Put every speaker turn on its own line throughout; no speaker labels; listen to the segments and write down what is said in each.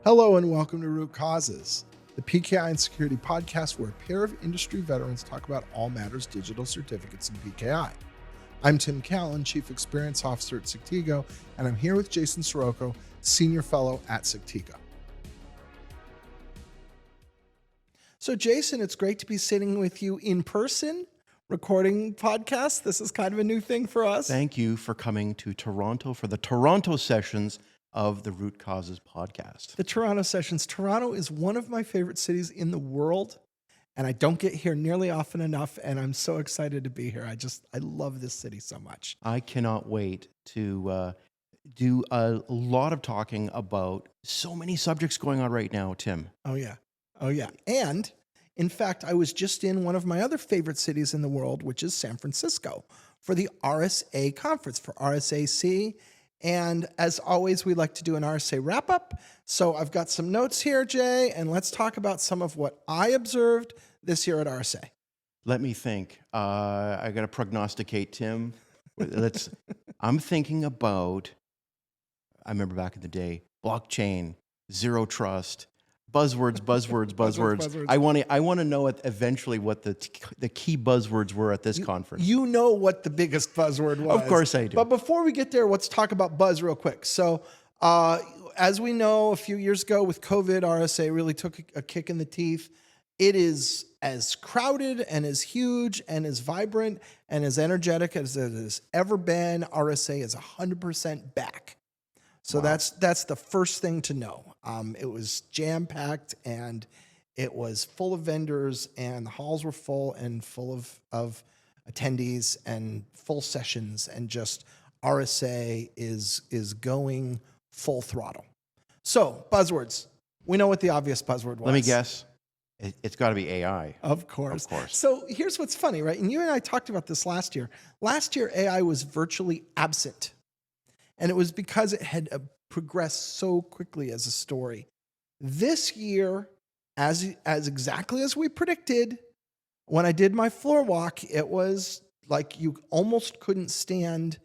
Hello and welcome to Root Causes, the PKI and Security podcast where a pair of industry veterans talk about all matters digital certificates and PKI. I'm Tim Callan, Chief Experience Officer at Sectigo, and I'm here with Jason Sirocco, Senior Fellow at Sectigo. So Jason, it's great to be sitting with you in person, recording podcasts. This is kind of a new thing for us.
Thank you for coming to Toronto for the Toronto sessions of the Root Causes podcast.
The Toronto sessions. Toronto is one of my favorite cities in the world, and I don't get here nearly often enough, and I'm so excited to be here. I love this city so much.
I cannot wait to do a lot of talking about so many subjects going on right now, Tim.
Oh, yeah. And in fact, I was just in one of my other favorite cities in the world, which is San Francisco, for the RSA conference, for RSAC. And as always, we like to do an RSA wrap-up. So I've got some notes here, Jay, and let's talk about some of what I observed this year at RSA.
Let me think. I got to prognosticate, Tim. I'm thinking about, I remember back in the day, blockchain, zero trust, buzzwords. I want to know eventually what the key buzzwords were at this conference.
You know what the biggest buzzword was.
Of course I do.
But before we get there, let's talk about buzz real quick. So as we know, a few years ago with COVID, RSA really took a kick in the teeth. It is as crowded and as huge and as vibrant and as energetic as it has ever been. RSA is 100% back. So wow. That's the first thing to know. It was jam-packed and it was full of vendors and the halls were full and full of attendees and full sessions, and just RSA is going full throttle. So buzzwords. We know what the obvious buzzword was.
Let me guess. It's got to be AI.
Of course. So here's what's funny, right? And you and I talked about this last year. Last year, AI was virtually absent. And it was because it had progressed so quickly as a story. This year, as exactly as we predicted, when I did my floor walk, it was like you almost couldn't stand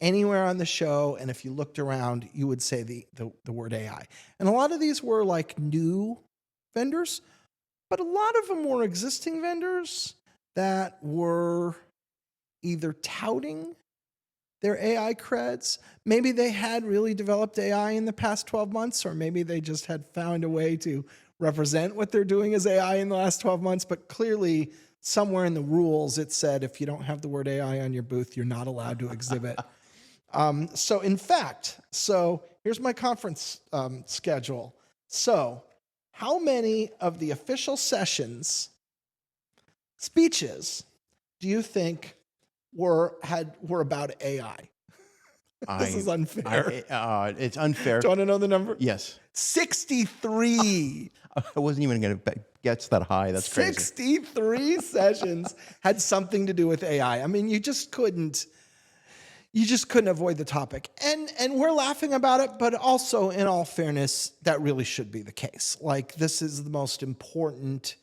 anywhere on the show. And if you looked around, you would say the word AI. And a lot of these were like new vendors, but a lot of them were existing vendors that were either touting their AI creds. Maybe they had really developed AI in the past 12 months, or maybe they just had found a way to represent what they're doing as AI in the last 12 months. But clearly, somewhere in the rules, it said if you don't have the word AI on your booth, you're not allowed to exhibit. So here's my conference schedule. So how many of the official sessions speeches do you think were about AI? This is unfair.
It's unfair.
Do you want to know the number?
Yes.
63.
I wasn't even going to get that high. That's crazy.
63 sessions had something to do with AI. I mean, you just couldn't avoid the topic. And we're laughing about it, but also, in all fairness, that really should be the case. Like, this is the most important.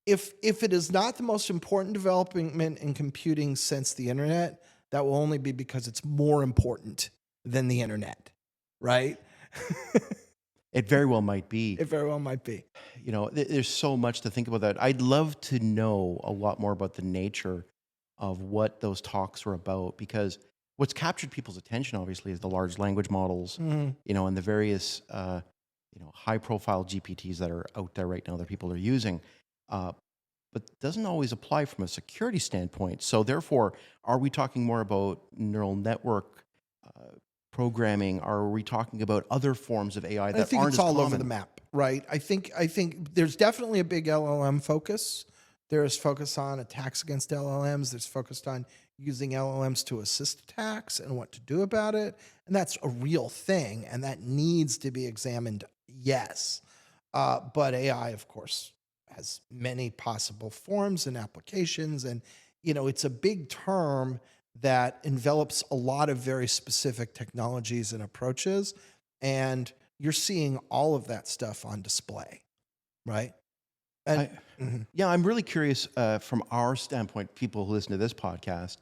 If it is not the most important development in computing since the internet, that will only be because it's more important than the internet, right?
It very well might be.
It very well might be.
You know, there's so much to think about that. I'd love to know a lot more about the nature of what those talks were about, because what's captured people's attention, obviously, is the large language models, and the various, high-profile GPTs that are out there right now that people are using. But doesn't always apply from a security standpoint. So therefore, are we talking more about neural network programming? Are we talking about other forms of AI that aren't as common?
I think it's all over the map, right? I think there's definitely a big LLM focus. There is focus on attacks against LLMs. There's focused on using LLMs to assist attacks and what to do about it. And that's a real thing, and that needs to be examined, yes. But AI, of course, has many possible forms and applications. And, it's a big term that envelops a lot of very specific technologies and approaches. And you're seeing all of that stuff on display, right? And,
I'm really curious from our standpoint, people who listen to this podcast,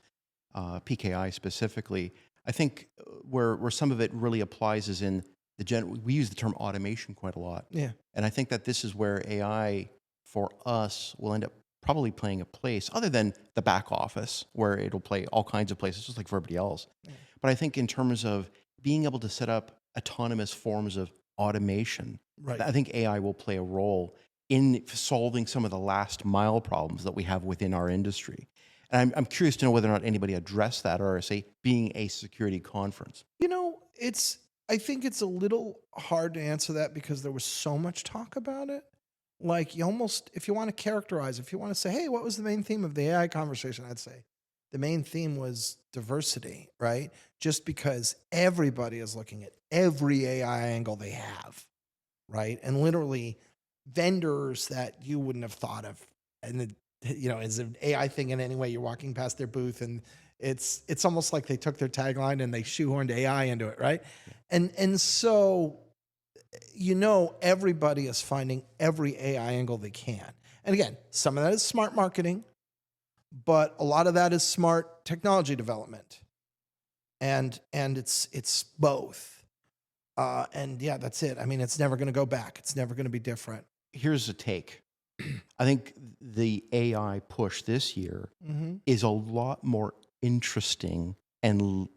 PKI specifically, I think where some of it really applies is in we use the term automation quite a lot.
Yeah.
And I think that this is where AI for us will end up probably playing a place other than the back office where it'll play all kinds of places just like for everybody else.
Yeah.
But I think in terms of being able to set up autonomous forms of automation,
Right.
I think AI will play a role in solving some of the last mile problems that we have within our industry. And I'm curious to know whether or not anybody addressed that at RSA being a security conference.
You know, I think it's a little hard to answer that because there was so much talk about it. Like you almost, if you want to characterize, if you want to say, hey, what was the main theme of the AI conversation? I'd say the main theme was diversity, right? Just because everybody is looking at every AI angle they have, right? And literally vendors that you wouldn't have thought of. And is an AI thing in any way. You're walking past their booth and it's almost like they took their tagline and they shoehorned AI into it, right? And so everybody is finding every AI angle they can. And again, some of that is smart marketing, but a lot of that is smart technology development. And it's both. And yeah, that's it. I mean, it's never going to go back. It's never going to be different.
Here's a take. I think the AI push this year is a lot more interesting and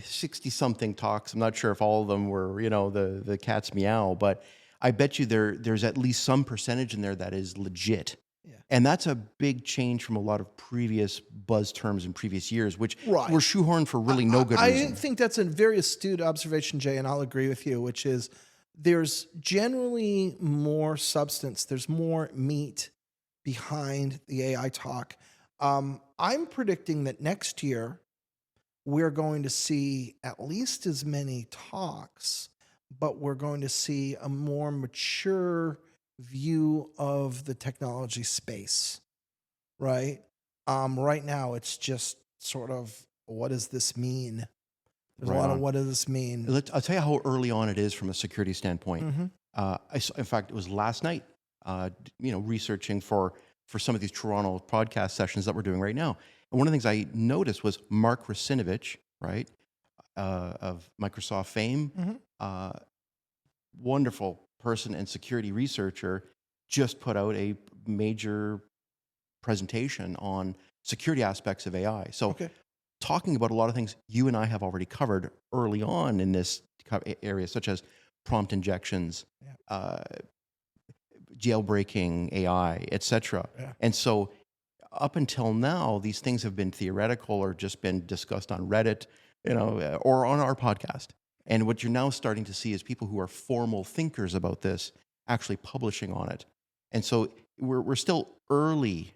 60 something talks. I'm not sure if all of them were, the cat's meow, but I bet you there's at least some percentage in there that is legit.
Yeah.
And that's a big change from a lot of previous buzz terms in previous years, which
Right.
were shoehorned for really no good reason.
I think that's a very astute observation, Jay, and I'll agree with you, which is there's generally more substance. There's more meat behind the AI talk. I'm predicting that next year we're going to see at least as many talks, but we're going to see a more mature view of the technology space, right? Right now, it's just sort of, what does this mean? There's a lot of what does this mean?
I'll tell you how early on it is from a security standpoint.
Mhm.
In fact, it was last night, researching for some of these Toronto podcast sessions that we're doing right now. And one of the things I noticed was Mark Russinovich, right, of Microsoft fame, wonderful person and security researcher, just put out a major presentation on security aspects of AI. So
Okay.
talking about a lot of things you and I have already covered early on in this area, such as prompt injections, jailbreaking AI, etc.
Yeah.
And so up until now, these things have been theoretical or just been discussed on Reddit, or on our podcast. And what you're now starting to see is people who are formal thinkers about this actually publishing on it. And so we're still early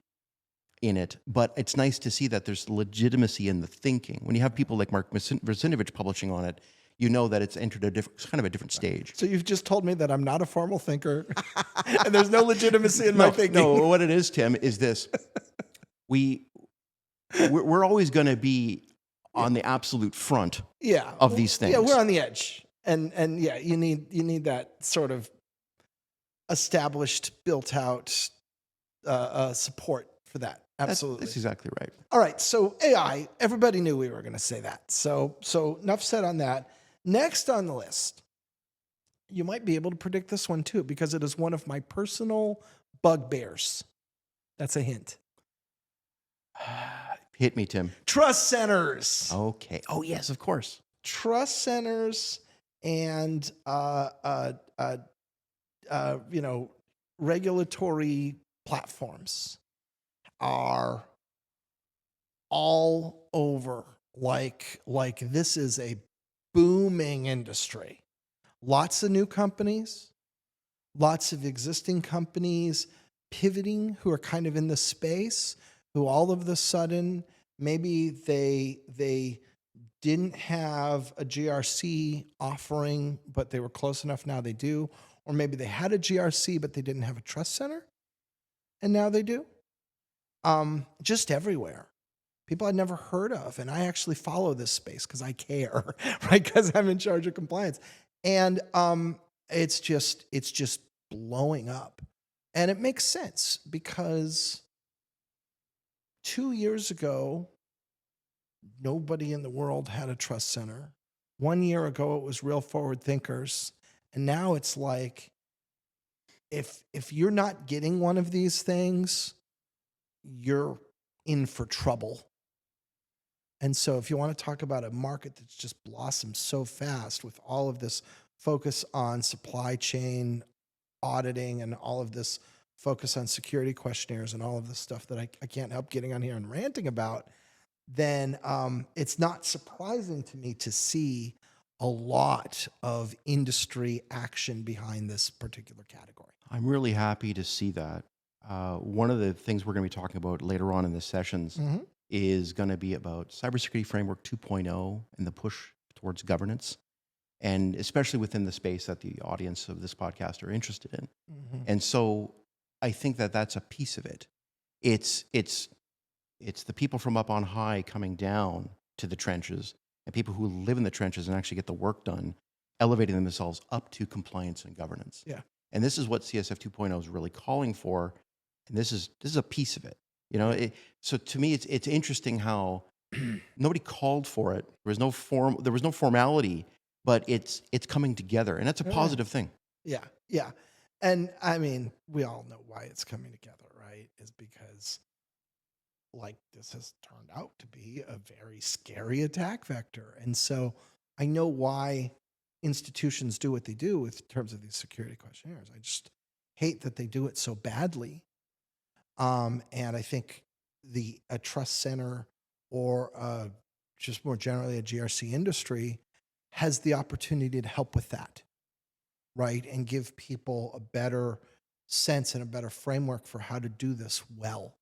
in it, but it's nice to see that there's legitimacy in the thinking. When you have people like Mark Russinovich publishing on it, you know that it's entered kind of a different stage.
So you've just told me that I'm not a formal thinker, and there's no legitimacy in my thinking.
No, what it is, Tim, is this: we're always going to be on the absolute front of these things.
Yeah, we're on the edge, and yeah, you need that sort of established, built out support for that. Absolutely,
That's exactly right.
All right, so AI, everybody knew we were going to say that. So enough said on that. Next on the list, you might be able to predict this one too, because it is one of my personal bugbears. That's a hint.
Hit me, Tim.
Trust centers.
Okay. Oh, yes, of course.
Trust centers and regulatory platforms are all over. Like this is a booming industry. Lots of new companies, lots of existing companies pivoting who are kind of in the space, who all of a sudden maybe they didn't have a GRC offering, but they were close enough now they do. Or maybe they had a GRC, but they didn't have a trust center, and now they do. Just everywhere. People I'd never heard of. And I actually follow this space because I care, right? Because I'm in charge of compliance. And it's just blowing up. And it makes sense because 2 years ago, nobody in the world had a trust center. 1 year ago, it was real forward thinkers. And now it's like, if you're not getting one of these things, you're in for trouble. And so if you want to talk about a market that's just blossomed so fast with all of this focus on supply chain auditing and all of this focus on security questionnaires and all of this stuff that I can't help getting on here and ranting about, then it's not surprising to me to see a lot of industry action behind this particular category.
I'm really happy to see that. One of the things we're going to be talking about later on in the sessions is going to be about Cybersecurity Framework 2.0 and the push towards governance, and especially within the space that the audience of this podcast are interested in. And so I think that that's a piece of it. It's the people from up on high coming down to the trenches, and people who live in the trenches and actually get the work done, elevating themselves up to compliance and governance.
Yeah.
And this is what CSF 2.0 is really calling for, and this is a piece of it. You know, so to me, it's interesting how nobody called for it. There was no formality, but it's coming together, and that's a positive thing.
Yeah, yeah. And I mean, we all know why it's coming together, right? Is because like this has turned out to be a very scary attack vector. And so I know why institutions do what they do in terms of these security questionnaires. I just hate that they do it so badly. And I think a trust center or just more generally a GRC industry has the opportunity to help with that, right? And give people a better sense and a better framework for how to do this well.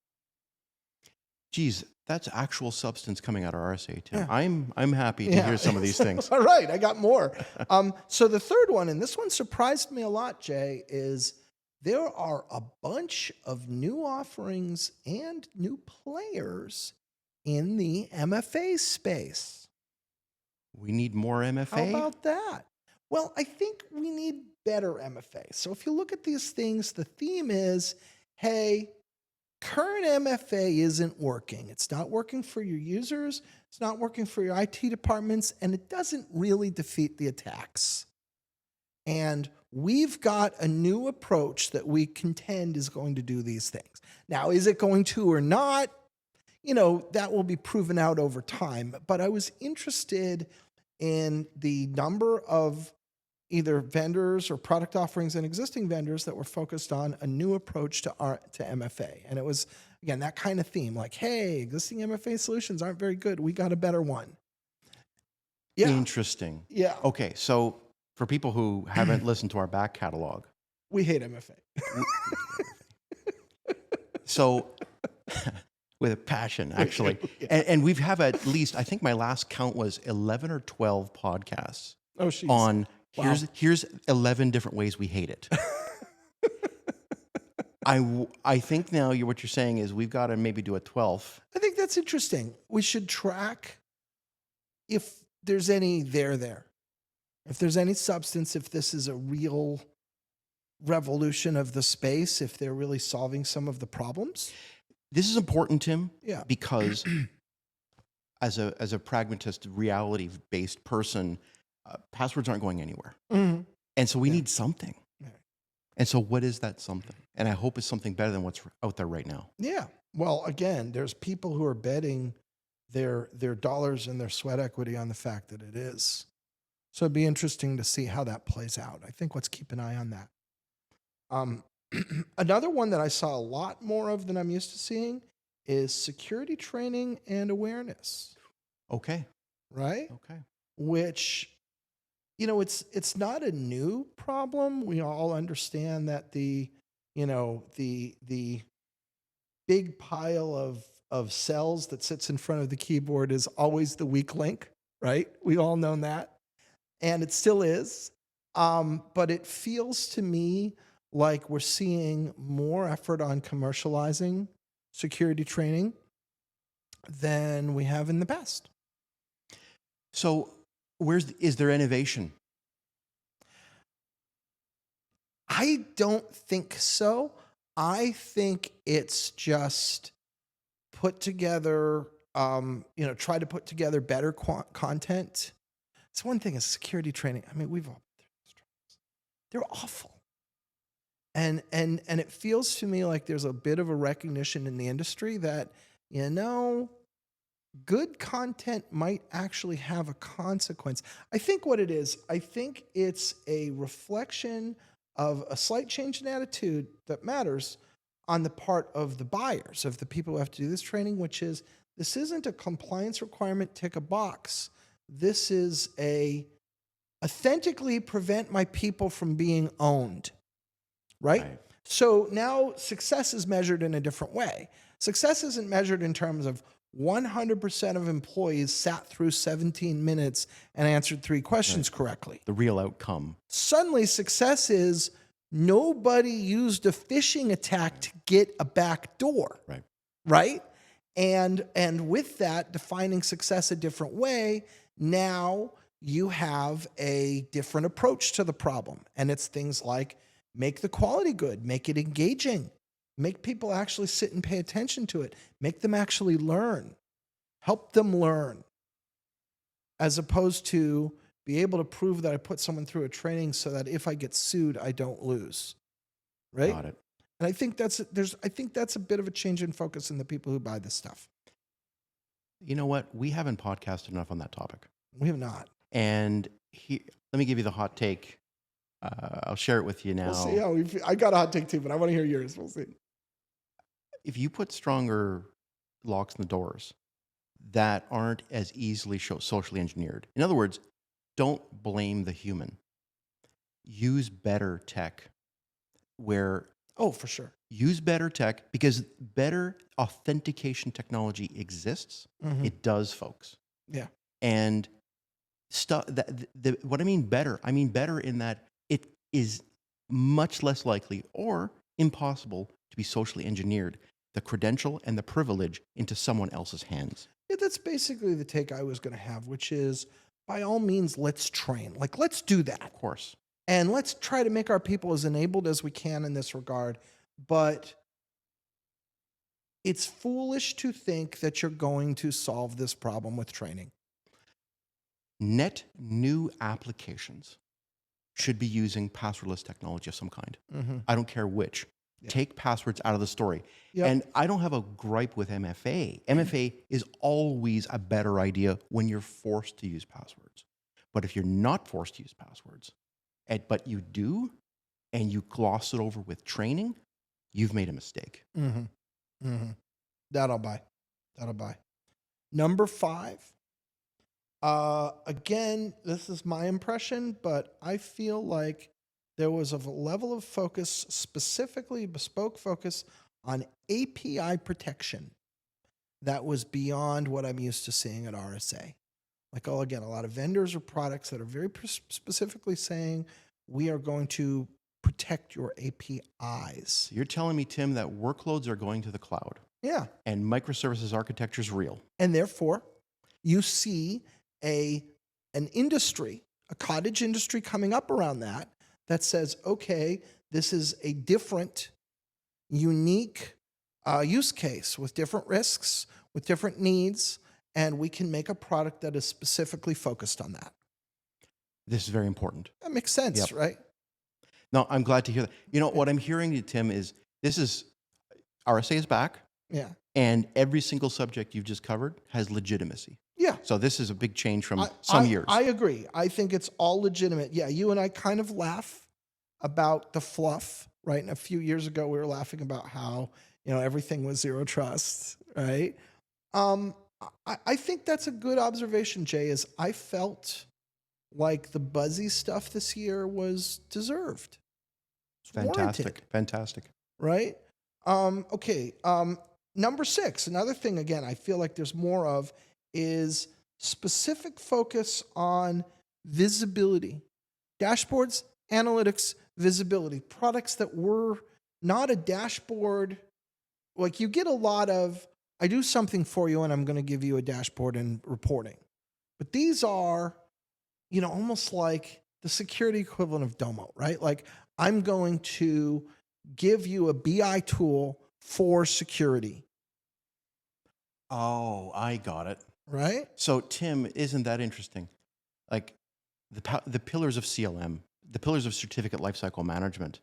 Geez, that's actual substance coming out of RSA, Tim.
Yeah.
I'm happy to hear some of these things.
All right, I got more. So the third one, and this one surprised me a lot, Jay, is there are a bunch of new offerings and new players in the MFA space.
We need more MFA?
How about that? Well, I think we need better MFA. So if you look at these things, the theme is, hey, current MFA isn't working. It's not working for your users. It's not working for your IT departments, and it doesn't really defeat the attacks. And we've got a new approach that we contend is going to do these things. Now, is it going to or not? You know, that will be proven out over time. But I was interested in the number of either vendors or product offerings and existing vendors that were focused on a new approach to MFA. And it was, again, that kind of theme, like, hey, existing MFA solutions aren't very good. We got a better one. Yeah.
Interesting.
Yeah.
Okay, so for people who haven't listened to our back catalog,
we hate MFA.
So with a passion, actually.
Yeah.
And we've have at least, I think my last count was 11 or 12 podcasts on here's 11 different ways we hate it. I think now what you're saying is we've got to maybe do a 12th.
I think that's interesting. We should track if there's any there. If there's any substance, if this is a real revolution of the space, if they're really solving some of the problems.
This is important, Tim,
Yeah.
because as a pragmatist, reality-based person, passwords aren't going anywhere.
Mm-hmm.
And so we need something.
Yeah.
And so what is that something? And I hope it's something better than what's out there right now.
Yeah. Well, again, there's people who are betting their dollars and their sweat equity on the fact that it is. So it'd be interesting to see how that plays out. I think let's keep an eye on that. Another one that I saw a lot more of than I'm used to seeing is security training and awareness.
Okay.
Right?
Okay.
Which, you know, it's not a new problem. We all understand that the big pile of cells that sits in front of the keyboard is always the weak link, right? We all know that. And it still is. But it feels to me like we're seeing more effort on commercializing security training than we have in the past.
So is there innovation?
I don't think so. I think it's just put together, try to put together better content it's one thing is security training. I mean, we've all been through those trainings. They're awful. And it feels to me like there's a bit of a recognition in the industry that, you know, good content might actually have a consequence. I think what it is, I think it's a reflection of a slight change in attitude that matters on the part of the buyers, of the people who have to do this training, which is this isn't a compliance requirement, tick a box. This is a authentically prevent my people from being owned, right?
Right.
So now success is measured in a different way. Success isn't measured in terms of 100% of employees sat through 17 minutes and answered 3 questions correctly.
The real outcome.
Suddenly, success is nobody used a phishing attack to get a back door,
Right.
right? And with that, defining success a different way, now you have a different approach to the problem. And it's things like make the quality good, make it engaging, make people actually sit and pay attention to it, make them actually learn, help them learn, as opposed to be able to prove that I put someone through a training so that if I get sued, I don't lose. Right?
Got it.
And I think that's a bit of a change in focus in the people who buy this stuff.
You know what? We haven't podcasted enough on that topic.
We have not.
And let me give you the hot take. I'll share it with you now.
We'll see how I got a hot take too, but I want to hear yours. We'll see.
If you put stronger locks in the doors that aren't as easily socially engineered, in other words, don't blame the human. Use better tech where
Oh, for sure.
use better tech because better authentication technology exists.
Mhm.
It does, folks.
Yeah.
And stuff that what I mean better in that it is much less likely or impossible to be socially engineered the credential and the privilege into someone else's hands.
Yeah, that's basically the take I was going to have, which is by all means, let's train. Like, let's do that.
Of course.
And let's try to make our people as enabled as we can in this regard. But it's foolish to think that you're going to solve this problem with training.
Net new applications should be using passwordless technology of some kind.
Mm-hmm.
I don't care which.
Yeah.
Take passwords out of the story.
Yep.
And I don't have a gripe with MFA. MFA is always a better idea when you're forced to use passwords. But if you're not forced to use passwords, but you do, and you gloss it over with training, you've made a mistake.
Mm-hmm. Mm-hmm. That'll buy. Number 5. Again, this is my impression, but I feel like there was a level of focus, specifically bespoke focus on API protection that was beyond what I'm used to seeing at RSA. Like, again, a lot of vendors or products that are very specifically saying, we are going to protect your APIs.
So you're telling me, Tim, that workloads are going to the cloud
Yeah.
and microservices architecture is real.
And therefore, you see an industry, a cottage industry coming up around that says, okay, this is a different, unique use case with different risks, with different needs, and we can make a product that is specifically focused on that.
This is very important.
That makes sense,
Yep.
right?
No, I'm glad to hear that. You know, what I'm hearing, Tim, is RSA is back,
Yeah.
and every single subject you've just covered has legitimacy.
Yeah.
So this is a big change from some years.
I agree. I think it's all legitimate. Yeah, you and I kind of laugh about the fluff, right? And a few years ago, we were laughing about how, everything was zero trust, right? I think that's a good observation, Jay, is I felt like the buzzy stuff this year was deserved. It's warranted,
Fantastic.
right? Okay. Number 6, another thing, again, I feel like there's more of is specific focus on visibility. Dashboards, analytics, visibility. Products that were not a dashboard. Like, you get a lot of, I do something for you and I'm going to give you a dashboard and reporting. But these are, almost like the security equivalent of Domo, right? Like, I'm going to give you a BI tool for security.
Oh, I got it.
Right?
So, Tim, isn't that interesting? Like, the pillars of CLM, the pillars of certificate lifecycle management,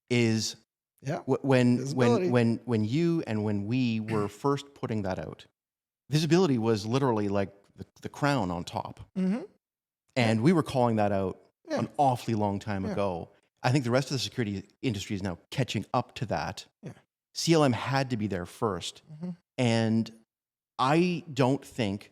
is
Yeah.
when
Visibility.
when you and when we were first putting that out, visibility was literally like the crown on top,
Mm-hmm.
and we were calling that out
Yeah.
an awfully long time
Yeah.
ago. I think the rest of the security industry is now catching up to that.
Yeah.
CLM had to be there first,
Mm-hmm.
and I don't think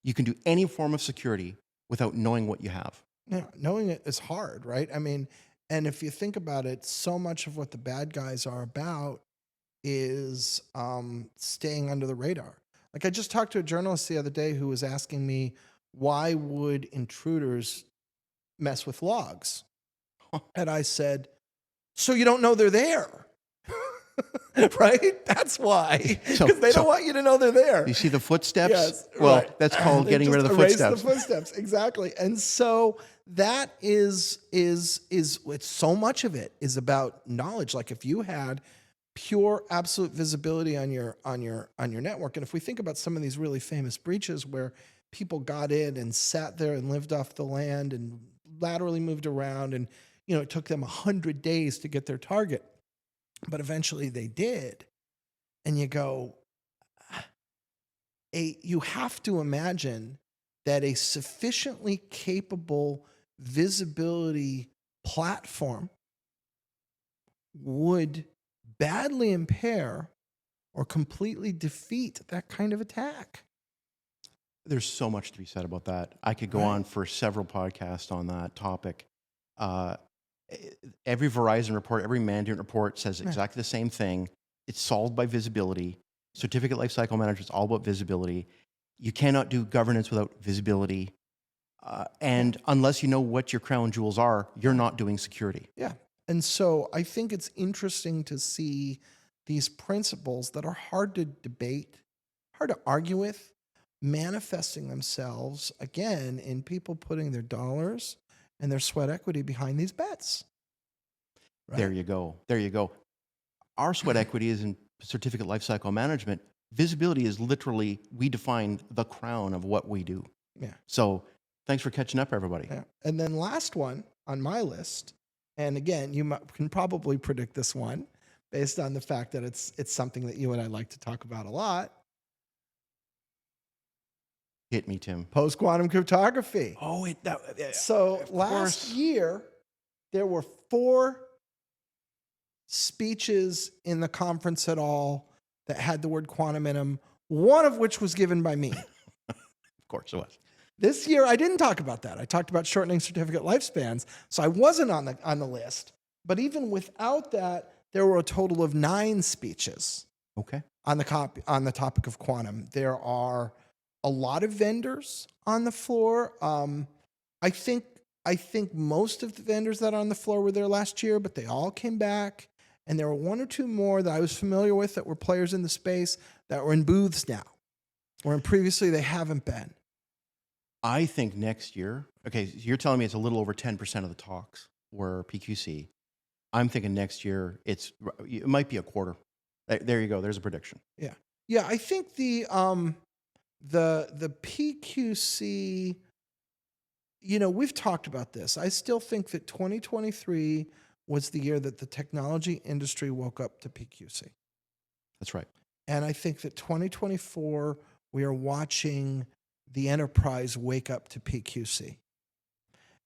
you can do any form of security without knowing what you have.
Yeah, knowing it is hard, right? I mean, and if you think about it, so much of what the bad guys are about is staying under the radar. Like I just talked to a journalist the other day who was asking me, why would intruders mess with logs? And I said, so you don't know they're there. Right? That's why.
So-
Because they
so-
don't want you to know they're there.
You see the footsteps?
Yes,
Well,
right.
that's called
They
getting rid of
just
the
erase
footsteps.
The footsteps, exactly. And so that is it's so much of it is about knowledge. Like if you had pure absolute visibility on your network, and if we think about some of these really famous breaches where people got in and sat there and lived off the land and laterally moved around, and it took them 100 days to get their target, but eventually they did. And you go, you have to imagine that a sufficiently capable visibility platform would badly impair or completely defeat that kind of attack.
There's so much to be said about that. I could go
Right.
on for several podcasts on that topic. Every Verizon report, every Mandiant report says exactly the same thing. It's solved by visibility. Certificate lifecycle management is all about visibility. You cannot do governance without visibility. And unless you know what your crown jewels are, you're not doing security.
Yeah. And so I think it's interesting to see these principles that are hard to debate, hard to argue with, manifesting themselves again in people putting their dollars and their sweat equity behind these bets. Right?
There you go. There you go. Our sweat equity is in certificate lifecycle management. Visibility is literally, we define the crown of what we do.
Yeah.
So thanks for catching up, everybody.
Yeah. And then last one on my list, and again, you can probably predict this one based on the fact that it's something that you and I like to talk about a lot.
Hit me, Tim.
Post-quantum cryptography.
Oh,
So last year, there were 4 speeches in the conference at all that had the word quantum in them, one of which was given by me.
Of course it was.
This year, I didn't talk about that. I talked about shortening certificate lifespans, so I wasn't on the list. But even without that, there were a total of 9 speeches
Okay.
on the topic of quantum. There are a lot of vendors on the floor. I think most of the vendors that are on the floor were there last year, but they all came back. And there were 1 or 2 more that I was familiar with that were players in the space that were in booths now, where previously they haven't been.
I think next year, okay, so you're telling me it's a little over 10% of the talks were PQC. I'm thinking next year it might be a quarter. There you go. There's a prediction.
Yeah. Yeah, I think the PQC, we've talked about this. I still think that 2023 was the year that the technology industry woke up to PQC.
That's right.
And I think that 2024, we are watching the enterprise wake up to PQC.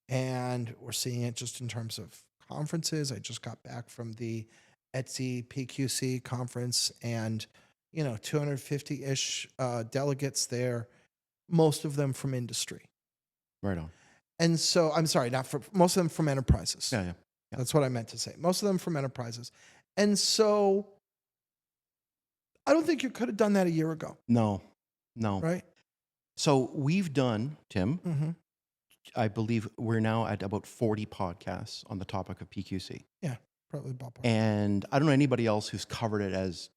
And we're seeing it just in terms of conferences. I just got back from the Etsy PQC conference, and 250-ish delegates there, most of them from industry.
Right on.
And so, I'm sorry, most of them from enterprises.
Yeah.
That's what I meant to say. Most of them from enterprises. And so I don't think you could have done that a year ago.
No.
Right?
So we've done, Tim,
Mm-hmm.
I believe we're now at about 40 podcasts on the topic of PQC.
Yeah, probably ballpark.
And I don't know anybody else who's covered it as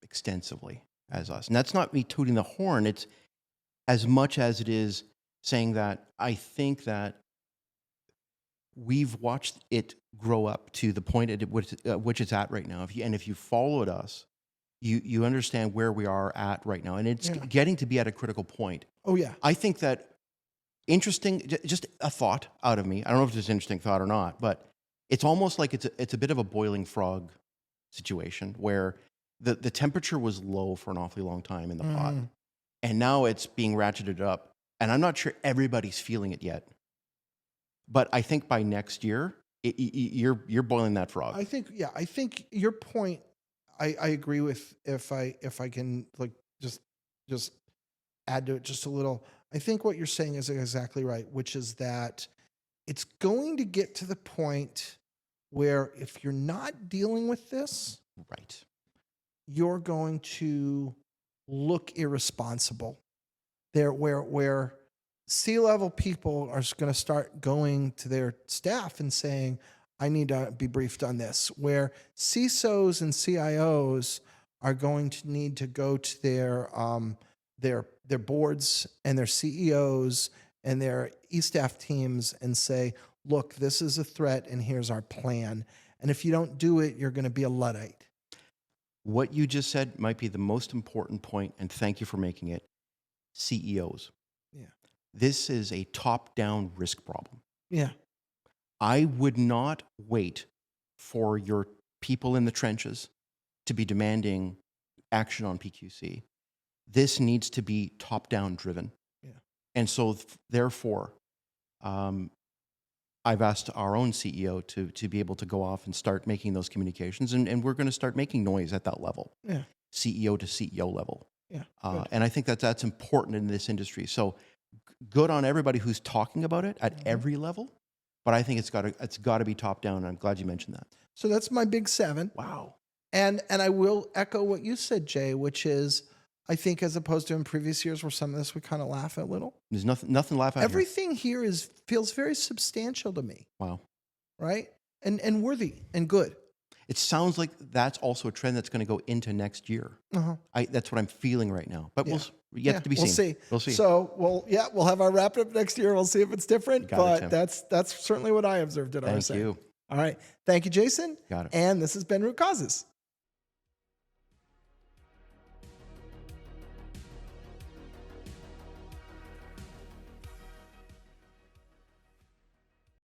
extensively as us. And that's not me tooting the horn. It's as much as it is saying that I think that we've watched it grow up to the point at which it's at right now. If you followed us, you understand where we are at right now. And it's getting to be at a critical point.
Oh, yeah.
I think that interesting, just a thought out of me. I don't know if it's an interesting thought or not, but it's almost like it's a bit of a boiling frog situation where the temperature was low for an awfully long time in the pot, and now it's being ratcheted up. And I'm not sure everybody's feeling it yet, but I think by next year, you're boiling that frog.
I think your point, I agree with. If I can like just add to it just a little, I think what you're saying is exactly right, which is that it's going to get to the point where if you're not dealing with this,
Right.
you're going to look irresponsible. There, where C-level people are going to start going to their staff and saying, "I need to be briefed on this." Where CISOs and CIOs are going to need to go to their boards and their CEOs and their e-staff teams and say, "Look, this is a threat, and here's our plan. And if you don't do it, you're going to be a Luddite."
What you just said might be the most important point, and thank you for making it. CEOs.
Yeah.
This is a top-down risk problem.
Yeah.
I would not wait for your people in the trenches to be demanding action on PQC. This needs to be top-down driven.
Yeah.
And so, therefore, I've asked our own CEO to be able to go off and start making those communications, and we're going to start making noise at that level,
Yeah.
CEO to CEO level.
Yeah.
And I think that's important in this industry. So good on everybody who's talking about it at every level, but I think it's got to be top down. And I'm glad you mentioned that.
So that's my big 7.
Wow.
And I will echo what you said, Jay, which is, I think as opposed to in previous years where some of this we kind of laugh at a little.
There's nothing to laugh at.
Everything here feels very substantial to me.
Wow.
Right? And worthy and good.
It sounds like that's also a trend that's going to go into next year. That's what I'm feeling right now. But we'll yet to be seen. We'll see.
So we'll have our wrap up next year. We'll see if it's different.
Got it,
but that's certainly what I observed at RSA.
Thank you.
All right. Thank you, Jason.
Got it.
And this has been Root Causes.